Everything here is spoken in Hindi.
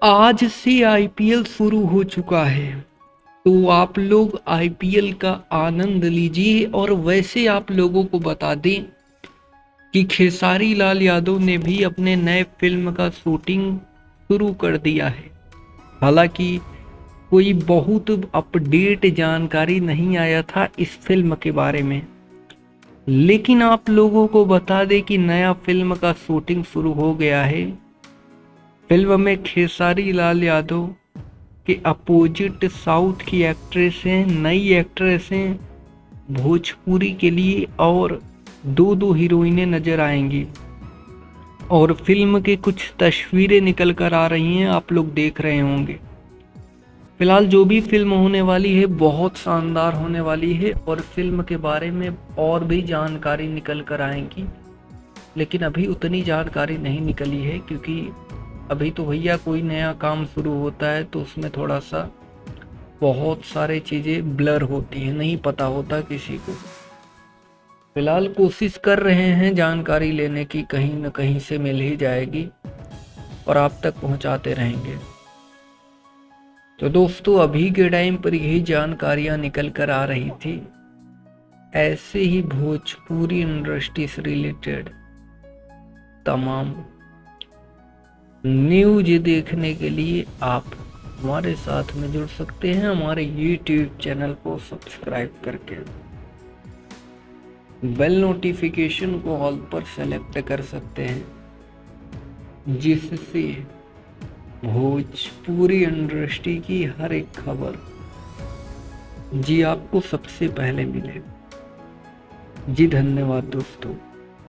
आज से आईपीएल शुरू हो चुका है, तो आप लोग आईपीएल का आनंद लीजिए। और वैसे आप लोगों को बता दें कि खेसारी लाल यादव ने भी अपने नए फिल्म का शूटिंग शुरू कर दिया है। हालांकि कोई बहुत अपडेट जानकारी नहीं आया था इस फिल्म के बारे में, लेकिन आप लोगों को बता दें कि नया फिल्म का शूटिंग शुरू हो गया है। फिल्म में खेसारी लाल यादव के अपोजिट साउथ की एक्ट्रेस हैं, नई एक्ट्रेस हैं भोजपुरी के लिए, और दो दो हीरोइनें नजर आएंगी। और फिल्म के कुछ तस्वीरें निकल कर आ रही हैं, आप लोग देख रहे होंगे। फिलहाल जो भी फिल्म होने वाली है बहुत शानदार होने वाली है, और फिल्म के बारे में और भी जानकारी निकल कर आएंगी। लेकिन अभी उतनी जानकारी नहीं निकली है, क्योंकि अभी तो भैया कोई नया काम शुरू होता है तो उसमें थोड़ा सा बहुत सारे चीज़ें ब्लर होती हैं, नहीं पता होता किसी को। फिलहाल कोशिश कर रहे हैं जानकारी लेने की, कहीं न कहीं से मिल ही जाएगी और आप तक पहुंचाते रहेंगे। तो दोस्तों, अभी के टाइम पर यही जानकारियां निकल कर आ रही थी। ऐसे ही भोजपुरी इंडस्ट्री से रिलेटेड तमाम न्यूज देखने के लिए आप हमारे साथ में जुड़ सकते हैं, हमारे यूट्यूब चैनल को सब्सक्राइब करके। बेल नोटिफिकेशन को ऑल पर सेलेक्ट कर सकते हैं, जिससे भोजपुरी इंडस्ट्री की हर एक खबर जी आपको सबसे पहले मिले। जी धन्यवाद दोस्तों।